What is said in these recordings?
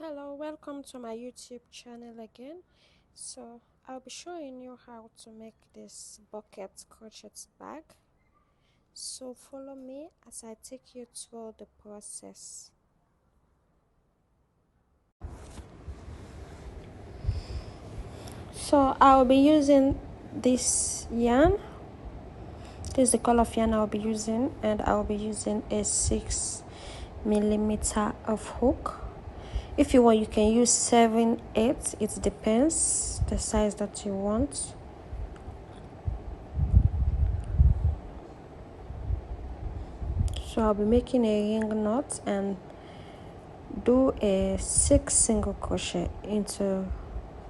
Hello, welcome to my YouTube channel again. So I'll be showing you how to make this bucket crochet bag. So follow me as I take you through the process. So I'll be using this yarn. This is the color of yarn I'll be using, and I'll be using a 6mm of hook. If you want, you can use 7, 8. It depends the size that you want. So I'll be making a ring knot and do a 6 single crochet into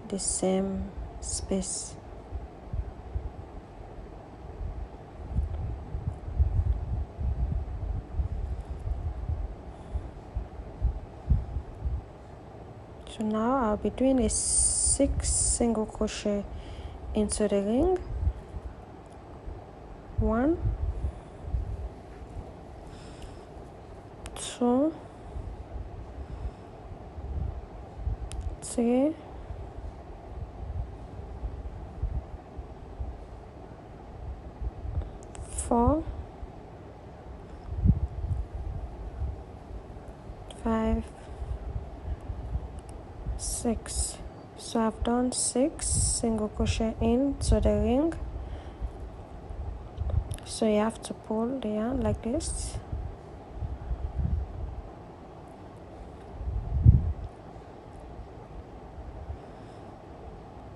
the same space. So now I'll be doing a 6 single crochet into the ring. 1, 2, 3, 4, 5, 6. So I've done 6 single crochet into the ring. So you have to pull the yarn like this.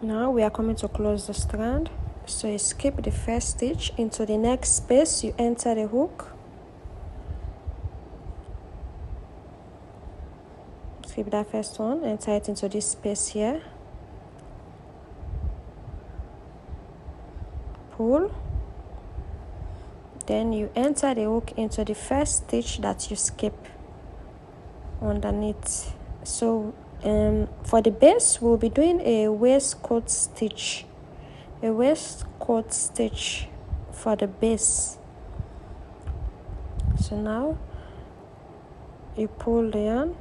Now we are coming to close the strand. So you skip the first stitch. Into the next space you enter the hook. Skip that first one, enter it into this space here. Pull. Then you enter the hook into the first stitch that you skip underneath. So for the base we'll be doing a waistcoat stitch. A waistcoat stitch for the base. So now you pull the yarn,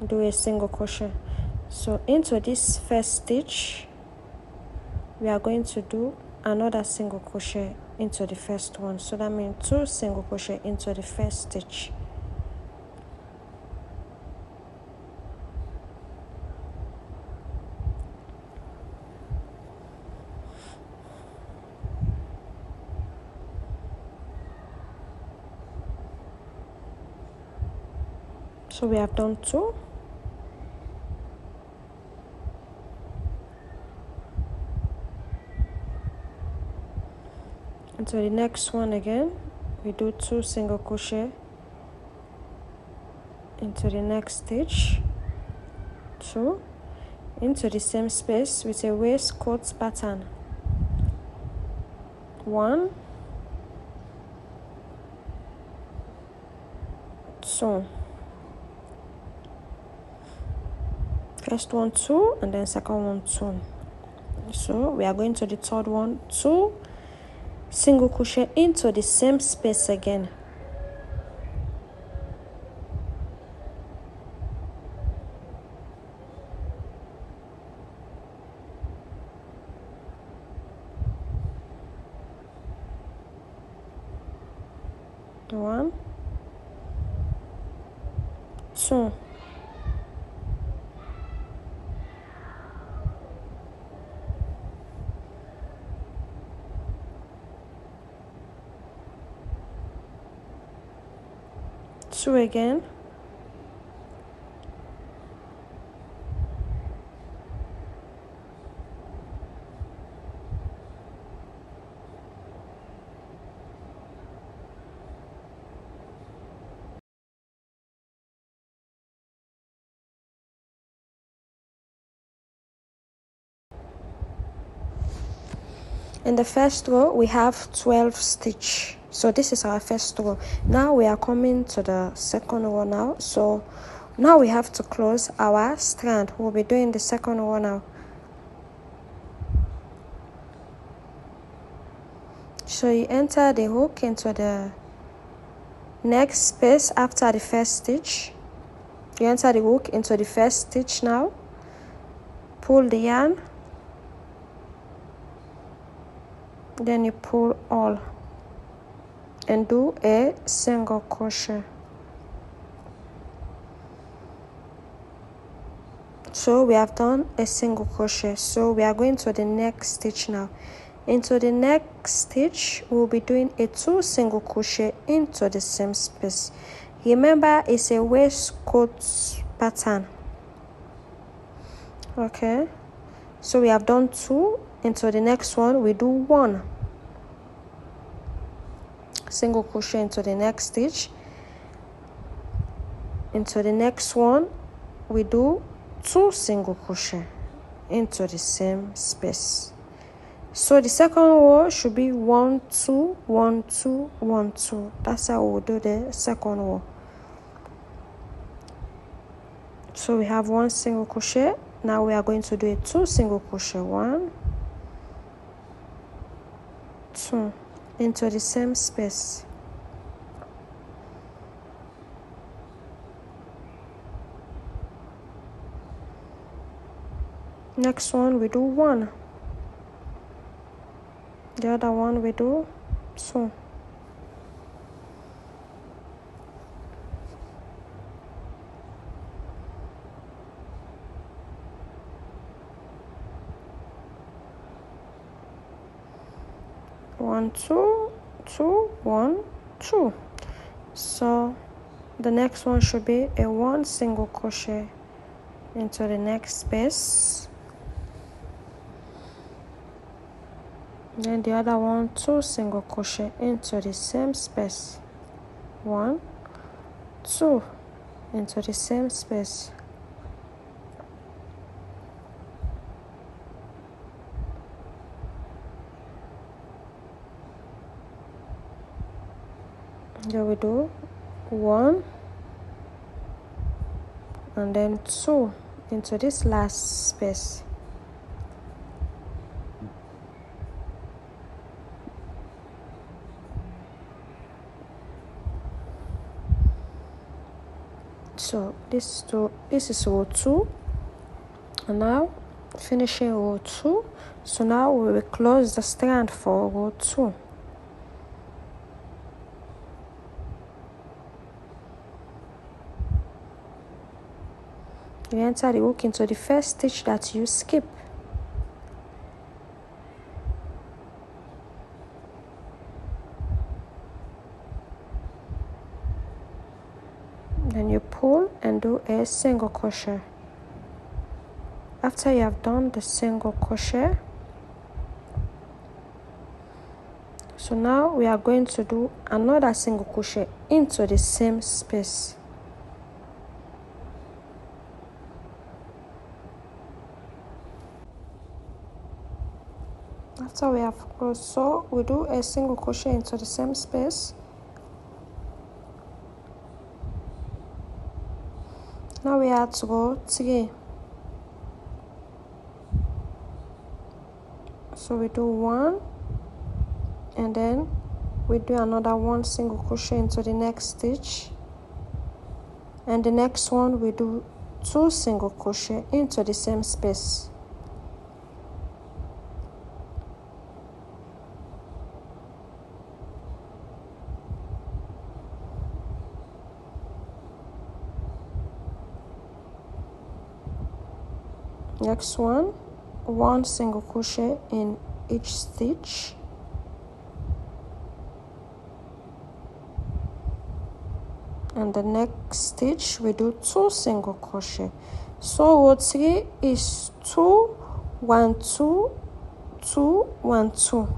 do a single crochet. So into this first stitch we are going to do another single crochet into the first one. So that means 2 single crochet into the first stitch. So we have done 2. Into the next one again, we do 2 single crochet into the next stitch, 2 into the same space with a waistcoat pattern. 1, 2. First one 2 and then second one 2. So we are going to the third one, 2 single crochet into the same space again. One, 2. Two again. In the first row we have 12 stitch. So this is our first row. Now we are coming to the second row now. So now we have to close our strand. We'll be doing the second row now. So you enter the hook into the next space after the first stitch. You enter the hook into the first stitch. Now pull the yarn, then you pull all and do a single crochet. So we have done a single crochet. So we are going to the next stitch now. Into the next stitch, we'll be doing a 2 single crochet into the same space. Remember, it's a waistcoat pattern. Okay, so we have done 2. Into the next one, we do 1 single crochet into the next stitch. Into the next one, we do 2 single crochet into the same space. So the second row should be 1 2 1 2 1 2. That's how we'll do the second row. So we have 1 single crochet. Now we are going to do a 2 single crochet. 1 2 into the same space. Next one we do 1. The other one we do 2. One, two, two, 1 2. So the next one should be a 1 single crochet into the next space. Then the other one 2 single crochet into the same space. 1 2 into the same space. There we do 1 and then 2 into this last space. So this is row 2, and now finishing row 2. So now we will close the strand for row 2. You enter the hook into the first stitch that you skip. Then you pull and do a single crochet. After you have done the single crochet, so now we are going to do another single crochet into the same space. After we have closed, so we do a single crochet into the same space. Now we are to go 3. So we do 1 and then we do another 1 single crochet into the next stitch, and the next one we do 2 single crochet into the same space. Next one, 1 single crochet in each stitch, and the next stitch we do 2 single crochet. So row 3 is 2 1 2 2 1 2.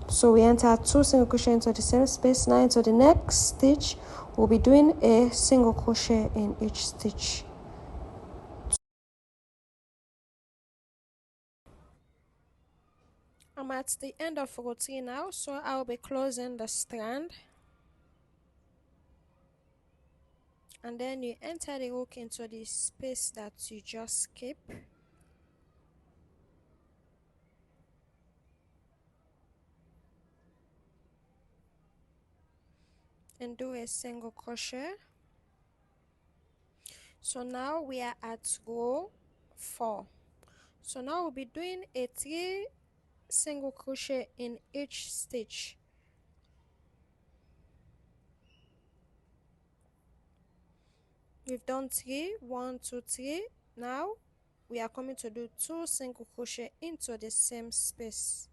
So we enter 2 single crochet into the same space. Now into the next stitch we'll be doing a single crochet in each stitch. I'm at the end of row 3 now, so I'll be closing the strand, and then you enter the hook into the space that you just skip, and do a single crochet. So now we are at row 4. So now we'll be doing a 3 single crochet in each stitch. We've done 3, 1, 2, 3. Now we are coming to do 2 single crochet into the same space.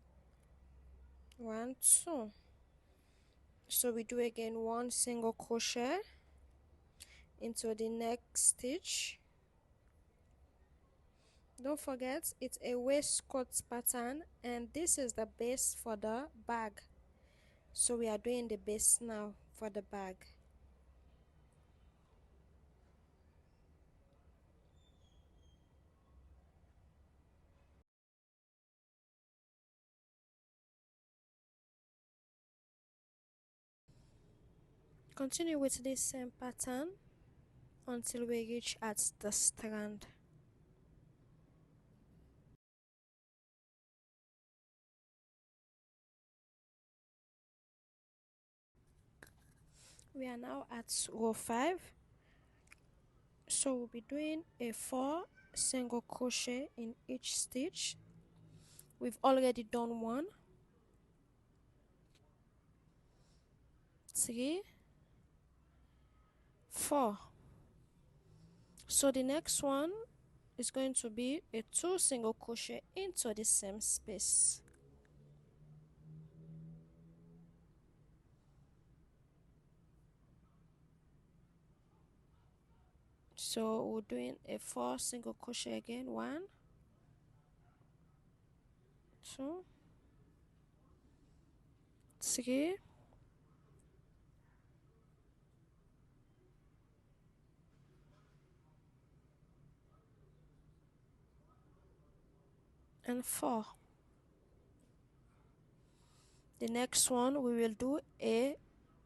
1, 2. So we do again 1 single crochet into the next stitch. Don't forget, it's a waistcoat pattern and this is the base for the bag. So we are doing the base now for the bag. Continue with this same pattern until we reach at the strand. We are now at row 5. So we'll be doing a 4 single crochet in each stitch. We've already done 1, 3, 4. So the next one is going to be a 2 single crochet into the same space. So we're doing a 4 single crochet again. 1, 2, 3, and 4. The next one we will do a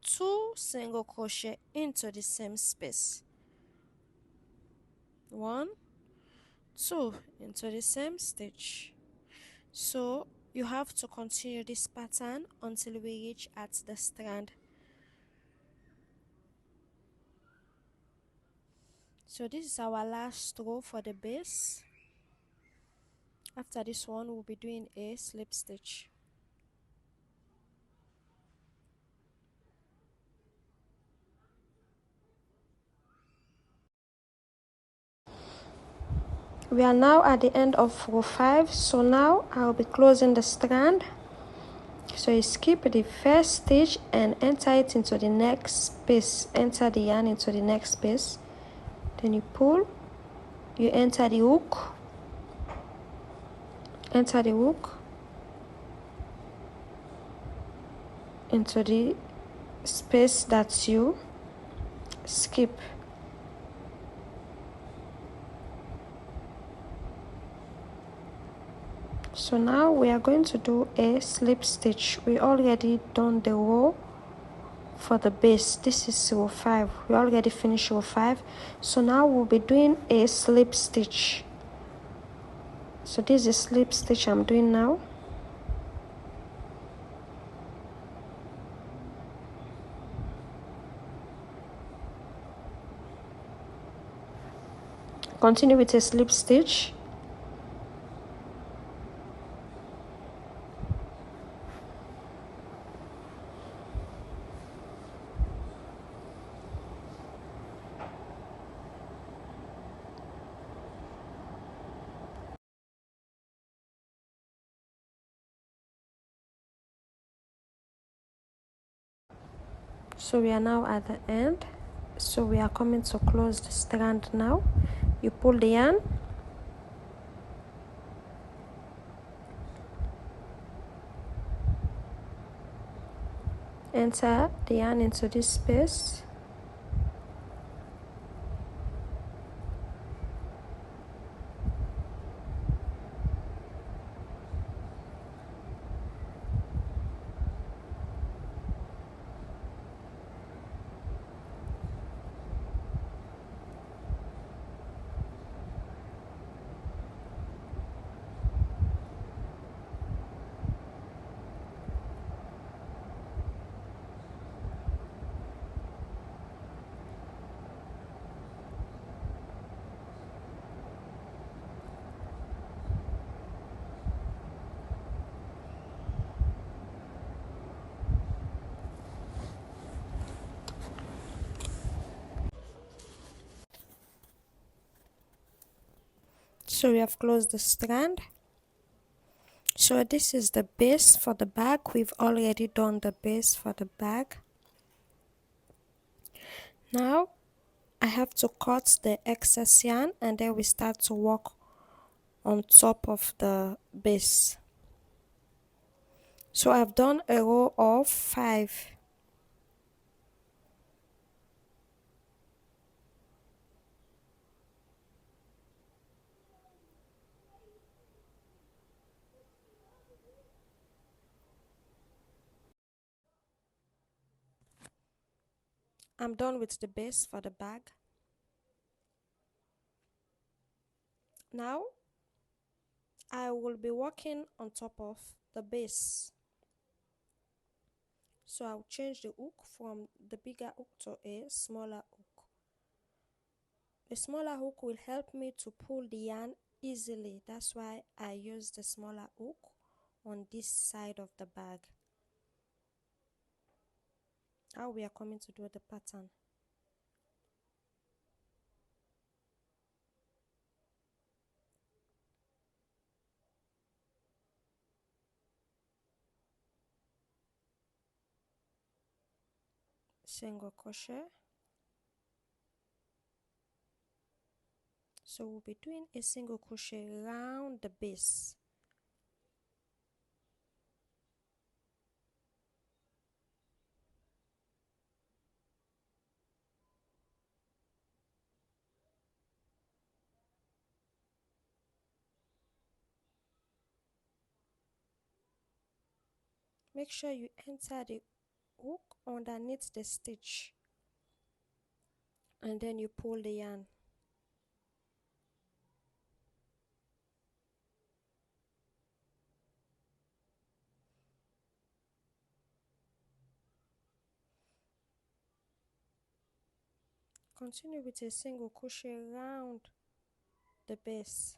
2 single crochet into the same space. 1, 2 into the same stitch. So you have to continue this pattern until we reach at the strand. So this is our last row for the base. After this one we'll be doing a slip stitch. We are now at the end of row 5, so now I'll be closing the strand. So you skip the first stitch and enter it into the next space. Enter the yarn into the next space. Then you pull, you enter the hook, into the space that you skip. So now we are going to do a slip stitch. We already done the row for the base. This is row 5. We already finished row 5. So now we'll be doing a slip stitch. So this is a slip stitch I'm doing now. Continue with a slip stitch. So we are now at the end. So we are coming to close the strand now. You pull the yarn, enter the yarn into this space, So we have closed the strand. So this is the base for the bag. We've already done the base for the bag. Now I have to cut the excess yarn and then we start to work on top of the base. So I've done a row of 5. I'm done with the base for the bag. Now I will be working on top of the base. So I'll change the hook from the bigger hook to a smaller hook. The smaller hook will help me to pull the yarn easily. That's why I use the smaller hook on this side of the bag. Now we are coming to do the pattern. Single crochet. So we'll be doing a single crochet around the base. Make sure you enter the hook underneath the stitch and then you pull the yarn. Continue with a single crochet around the base.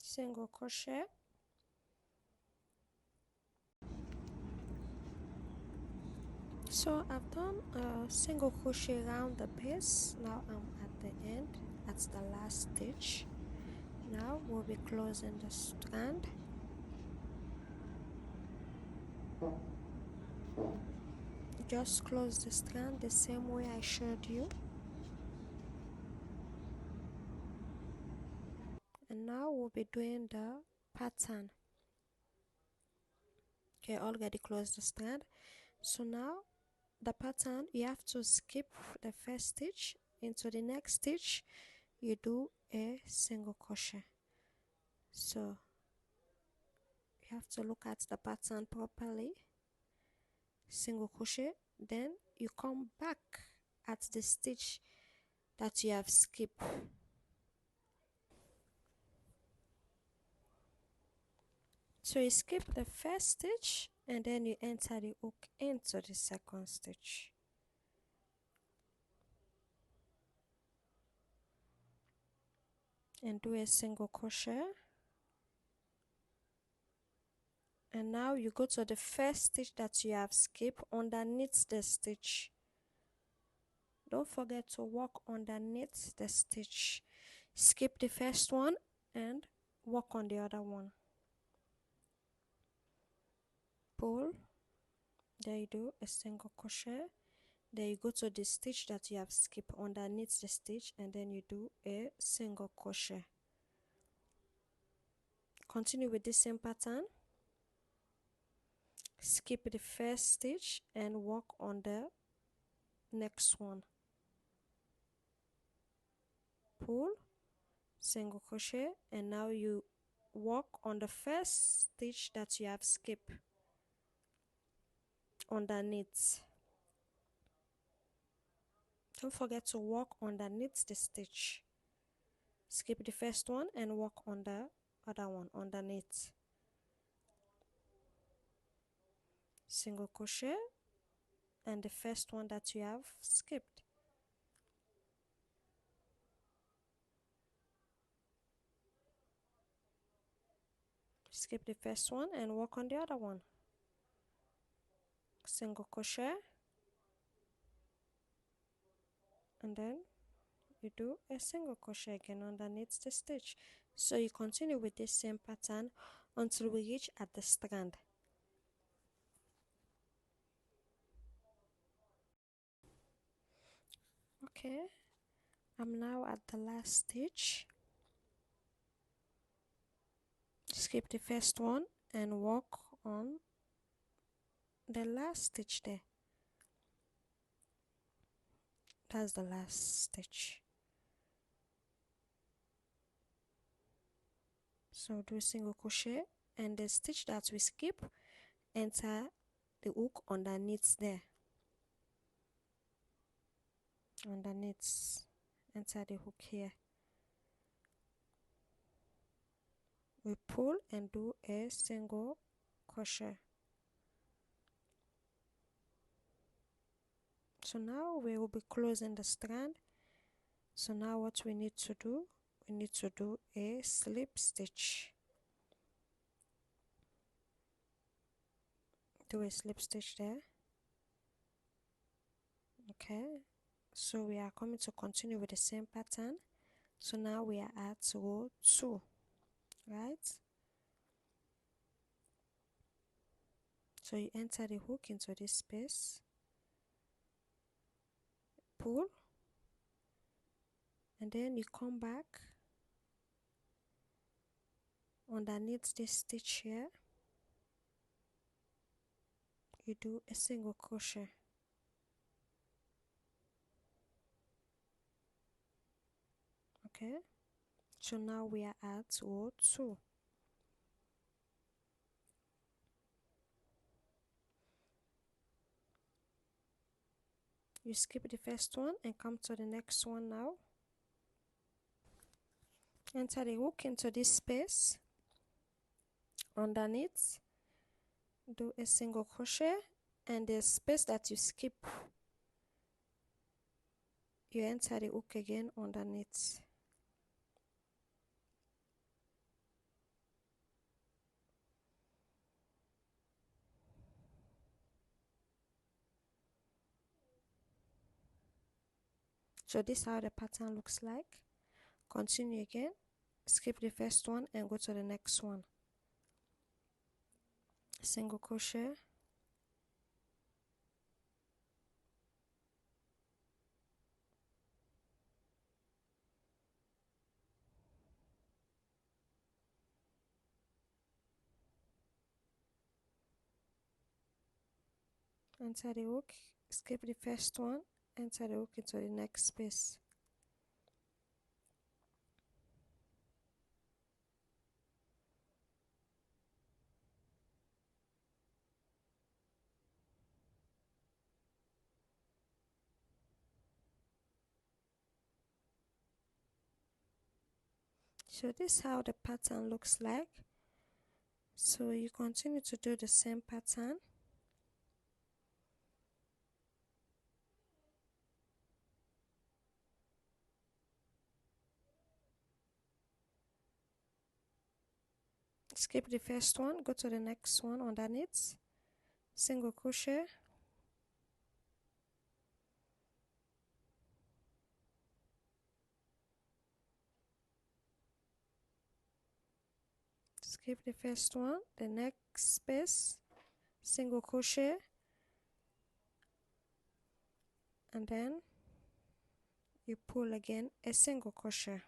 Single crochet. So I've done a single crochet around the base. Now I'm at the end, that's the last stitch. Now we'll be closing the strand. Just close the strand the same way I showed you. And now we'll be doing the pattern. Okay, already closed the strand. So now the pattern, you have to skip the first stitch. Into the next stitch you do a single crochet. So you have to look at the pattern properly. Single crochet, then you come back at the stitch that you have skipped. So you skip the first stitch and then you enter the hook into the second stitch. And do a single crochet. And now you go to the first stitch that you have skipped underneath the stitch. Don't forget to work underneath the stitch. Skip the first one and work on the other one. Pull. There you do a single crochet. Then you go to the stitch that you have skipped underneath the stitch and then you do a single crochet. Continue with the same pattern. Skip the first stitch and work on the next one. Pull, single crochet, and now you work on the first stitch that you have skipped underneath. Don't forget to work underneath the stitch. Skip the first one and work on the other one underneath. Single crochet and the first one that you have skipped. Skip the first one and work on the other one. Single crochet, and then you do a single crochet again underneath the stitch. So you continue with this same pattern until we reach at the strand. Okay, I'm now at the last stitch. Skip the first one and work on the last stitch there. That's the last stitch. So do a single crochet and the stitch that we skip, enter the hook underneath there. Underneath, enter the hook here. We pull and do a single crochet. So now we will be closing the strand. So now what we need to do, we need to do a slip stitch. Do a slip stitch there. Okay, so we are coming to continue with the same pattern. So now we are at row 2, right? So you enter the hook into this space, pull, and then you come back underneath this stitch here. You do a single crochet. Okay, so now we are at row 2. You skip the first one and come to the next one now. Enter the hook into this space underneath, do a single crochet, and the space that you skip, you enter the hook again underneath. So this is how the pattern looks like. Continue again, skip the first one and go to the next one. Single crochet, enter the hook, skip the first one, enter the hook into the next space. So this is how the pattern looks like. So you continue to do the same pattern. Skip the first one, go to the next one underneath, single crochet, skip the first one, the next space, single crochet, and then you pull again a single crochet.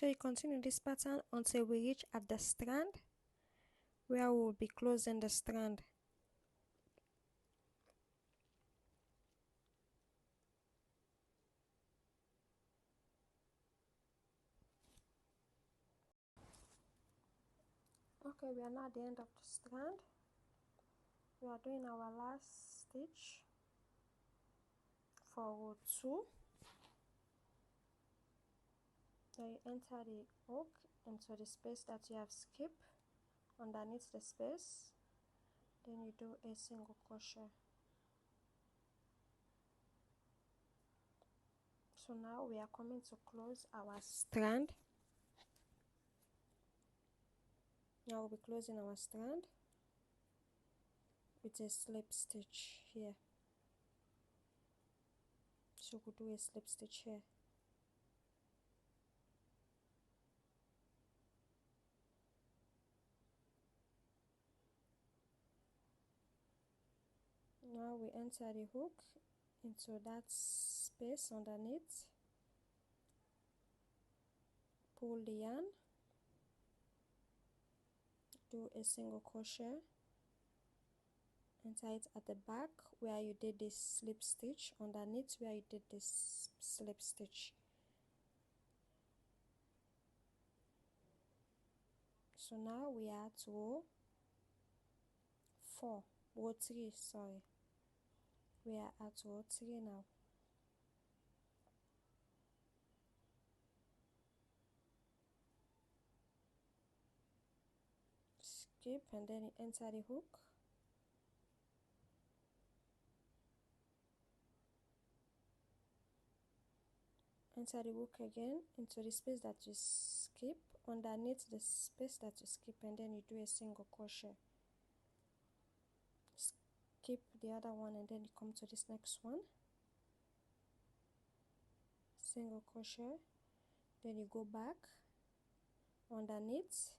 So you continue this pattern until we reach at the strand where we will be closing the strand. Okay, we are now at the end of the strand. We are doing our last stitch for row 2. Then you enter the hook into the space that you have skipped underneath the space. Then you do a single crochet. So now we are coming to close our strand. Now we'll be closing our strand with a slip stitch here. So we'll do a slip stitch here. Now we enter the hook into that space underneath, pull the yarn, do a single crochet, enter it at the back where you did this slip stitch, underneath where you did this slip stitch. So now we are at row 3, sorry. We are at row 3 now. Skip and then you enter the hook. Enter the hook again into the space that you skip, underneath the space that you skip, and then you do a single crochet. Skip the other one and then you come to this next one, single crochet, then you go back underneath,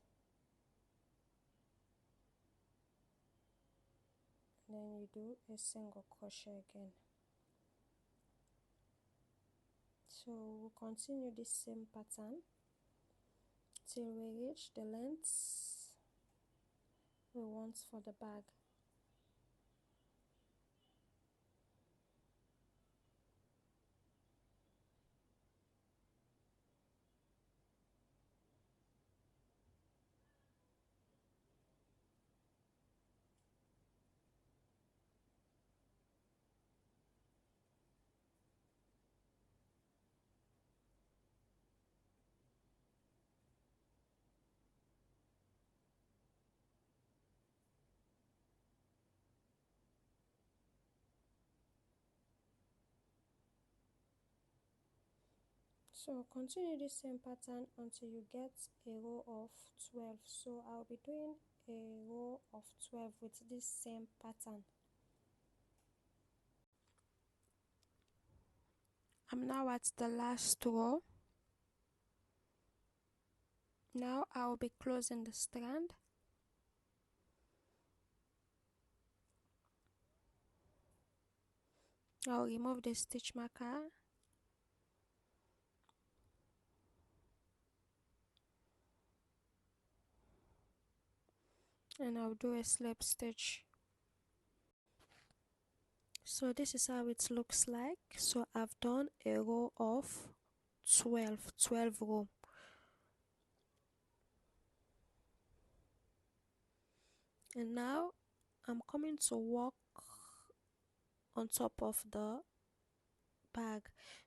and then you do a single crochet again. So we'll continue this same pattern till we reach the length we want for the bag. So continue this same pattern until you get a row of 12. So I'll be doing a row of 12 with this same pattern. I'm now at the last row. Now I'll be closing the strand. I'll remove the stitch marker and I'll do a slip stitch. So this is how it looks like. So I've done a row of 12 row. And now I'm coming to work on top of the bag.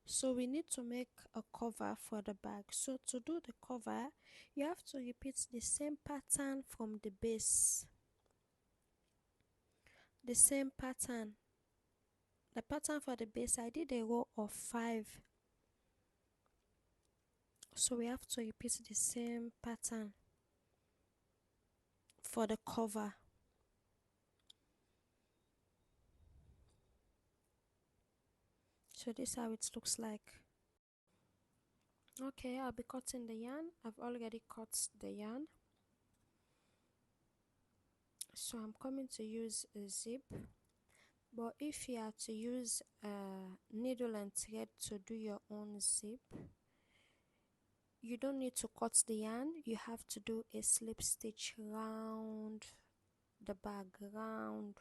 So we need to make a cover for the bag. So to do the cover, you have to repeat the same pattern from the base. The same pattern. The pattern for the base, I did a row of 5. So we have to repeat the same pattern for the cover. So this is how it looks like. Okay, I'll be cutting the yarn. I've already cut the yarn. So I'm coming to use a zip. But if you are to use a needle and thread to do your own zip, you don't need to cut the yarn, you have to do a slip stitch round the bag, round.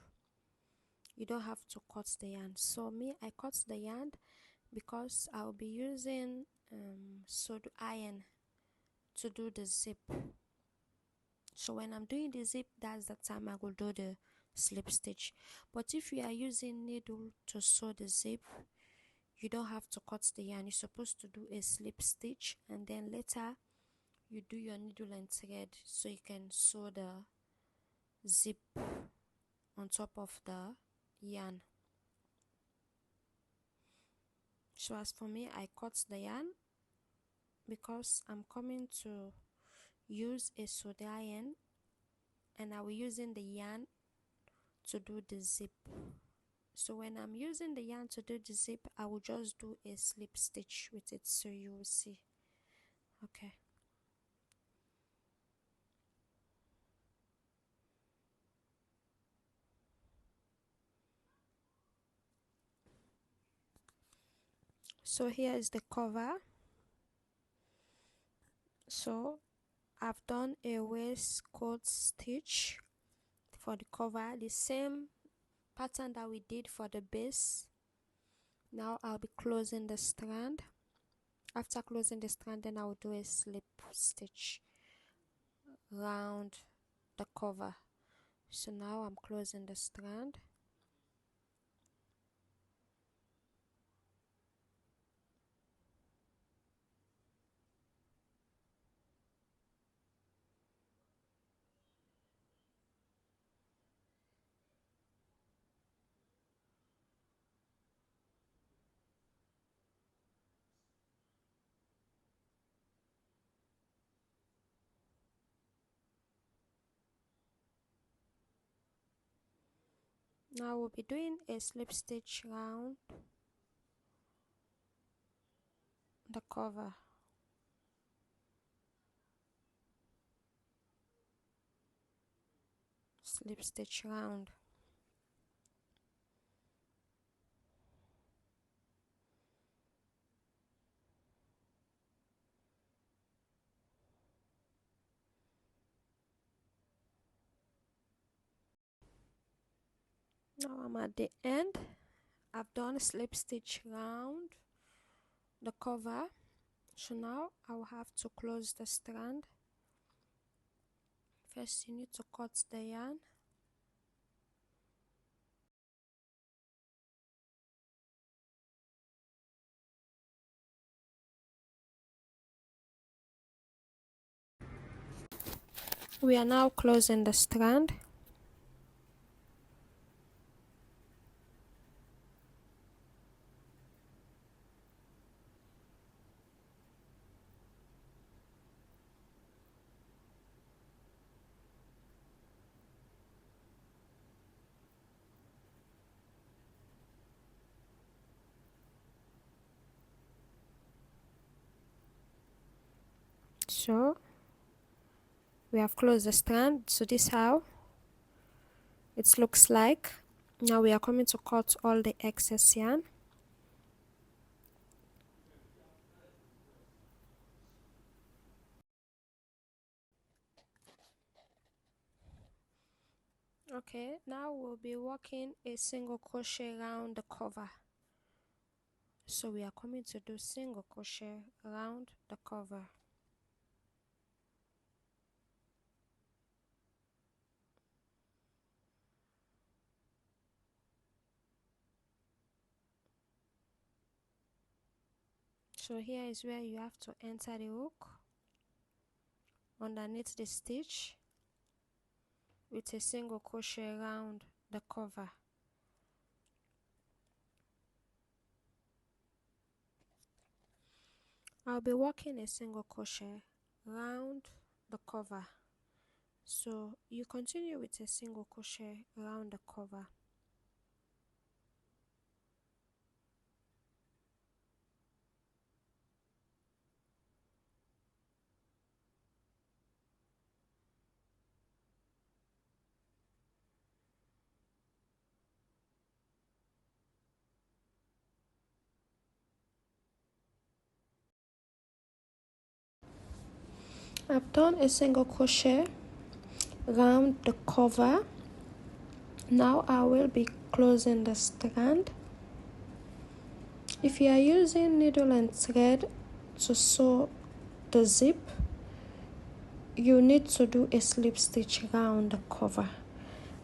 You don't have to cut the yarn. So me, I cut the yarn because I'll be using sewed iron to do the zip. So when I'm doing the zip, that's the time I will do the slip stitch. But if you are using needle to sew the zip, you don't have to cut the yarn. You're supposed to do a slip stitch, and then later you do your needle and thread so you can sew the zip on top of the yarn. So as for me, I cut the yarn because I'm coming to use a sewed iron, and I will using the yarn to do the zip. So when I'm using the yarn to do the zip, I will just do a slip stitch with it, so you will see. Okay. So here is the cover. So I've done a waistcoat stitch for the cover, the same pattern that we did for the base. Now I'll be closing the strand. After closing the strand, then I will do a slip stitch round the cover. So now I'm closing the strand. Now we'll be doing a slip stitch round the cover. Slip stitch round. Now I'm at the end. I've done a slip stitch round the cover. So now I will have to close the strand. First you need to cut the yarn. We are now closing the strand. So we have closed the strand. So this is how it looks like. Now we are coming to cut all the excess yarn. Okay, now we'll be working a single crochet around the cover. So we are coming to do single crochet around the cover. So here is where you have to enter the hook underneath the stitch with a single crochet around the cover. I'll be working a single crochet around the cover. So you continue with a single crochet around the cover. I've done a single crochet around the cover. Now I will be closing the strand. If you are using needle and thread to sew the zip, you need to do a slip stitch around the cover.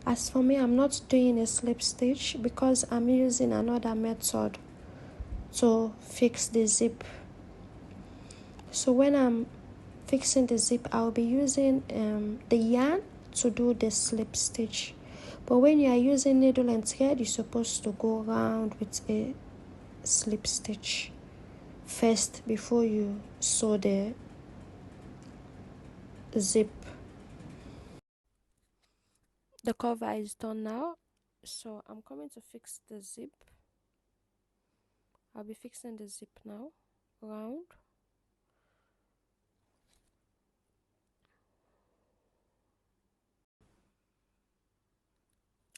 As for me, I'm not doing a slip stitch because I'm using another method to fix the zip. So when I'm fixing the zip, I'll be using the yarn to do the slip stitch. But when you are using needle and thread, you're supposed to go around with a slip stitch first before you sew the zip. The cover is done now, so I'm coming to fix the zip. I'll be fixing the zip now round.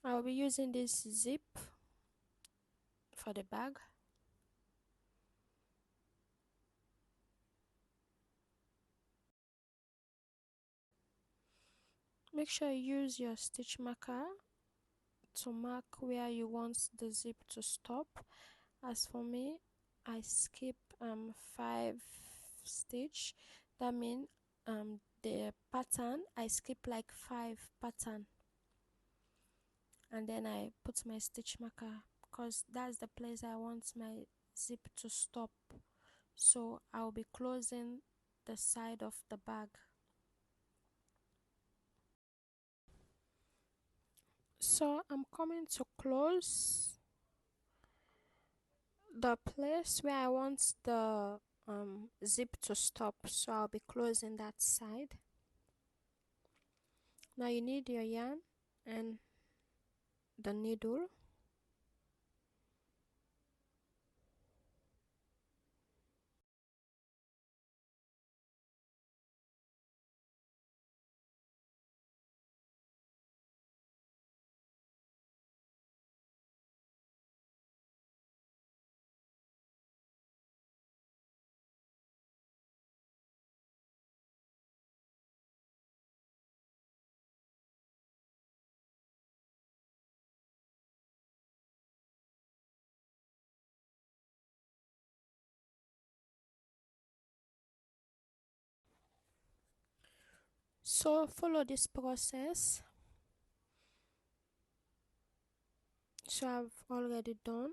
I'll be using this zip for the bag. Make sure you use your stitch marker to mark where you want the zip to stop. As for me, I skip 5 stitch. That means the pattern, I skip like 5 pattern, and then I put my stitch marker because that's the place I want my zip to stop. So I'll be closing the side of the bag. So I'm coming to close the place where I want the zip to stop, so I'll be closing that side. Now you need your yarn and the needle. So follow this process. So I've already done.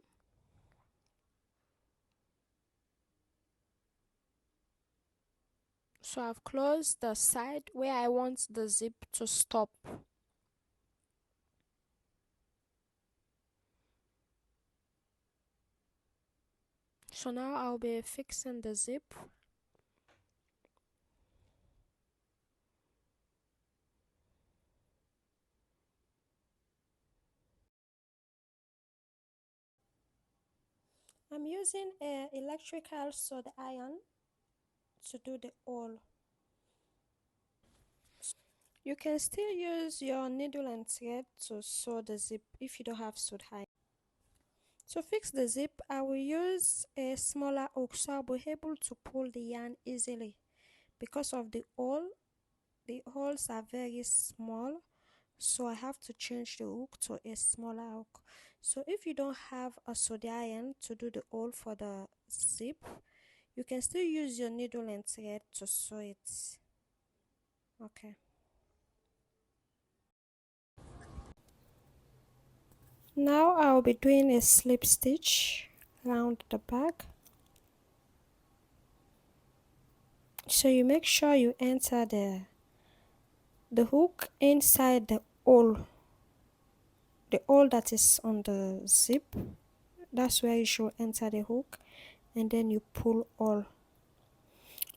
So I've closed the side where I want the zip to stop. So now I'll be fixing the zip. I'm using an electrical soda iron to do the awl. You can still use your needle and thread to sew the zip if you don't have soda iron. To fix the zip, I will use a smaller hook so I'll be able to pull the yarn easily. Because of the holes are very small, so I have to change the hook to a smaller hook. So if you don't have a soda iron to do the hole for the zip, you can still use your needle and thread to sew it. Okay. Now I'll be doing a slip stitch around the back. So you make sure you enter the hook inside the hole that is on the zip. That's where you should enter the hook, and then you pull all.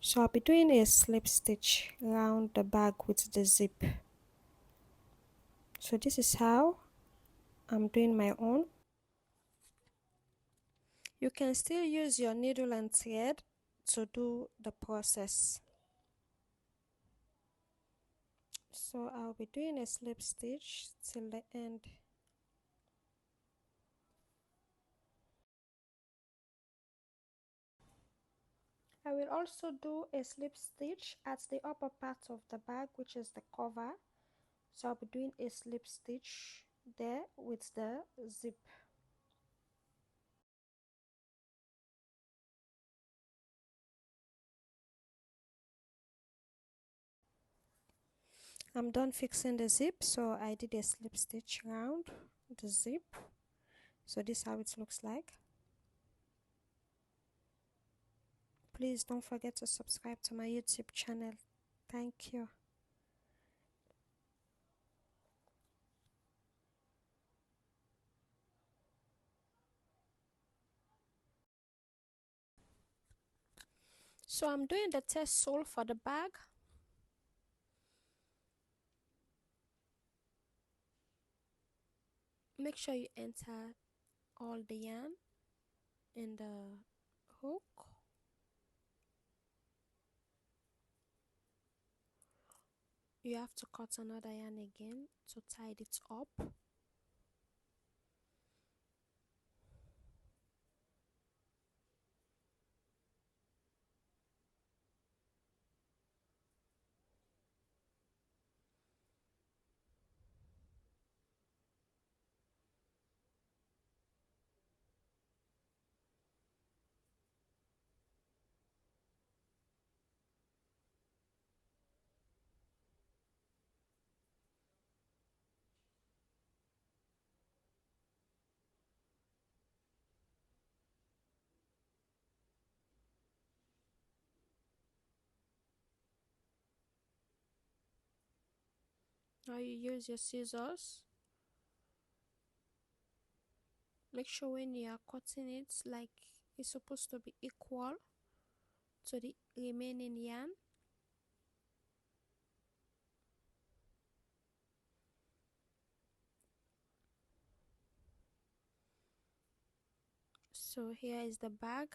So I'll be doing a slip stitch around the back with the zip. So this is how I'm doing my own. You can still use your needle and thread to do the process. So I'll be doing a slip stitch till the end. I will also do a slip stitch at the upper part of the bag, which is the cover. So I'll be doing a slip stitch there with the zip. I'm done fixing the zip, so I did a slip stitch around the zip. So this is how it looks like. Please don't forget to subscribe to my YouTube channel. Thank you. So I'm doing the test sole for the bag. Make sure you enter all the yarn in the hook. You have to cut another yarn again to tie it up. Now you use your scissors. Make sure when you are cutting it, like it's supposed to be equal to the remaining yarn. So here is the bag.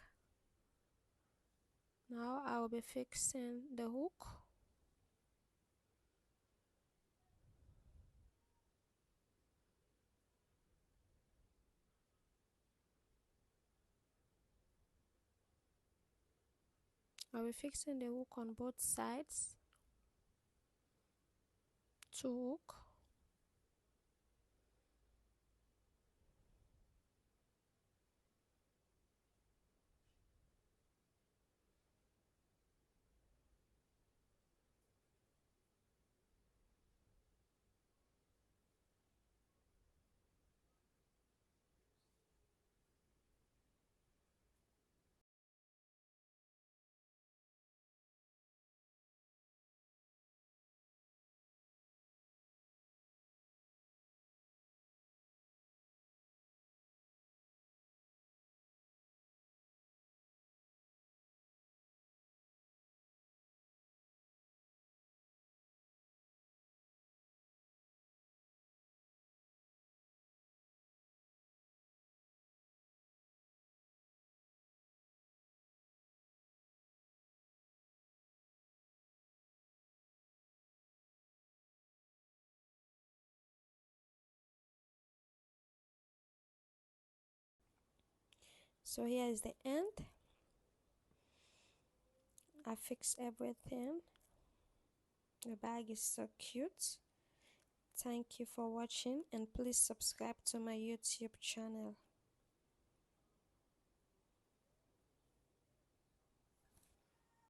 Now I will be fixing the hook. I'll be fixing the hook on both sides. Two hook. So here is the end. I fixed everything. The bag is so cute. Thank you for watching, and please subscribe to my YouTube channel.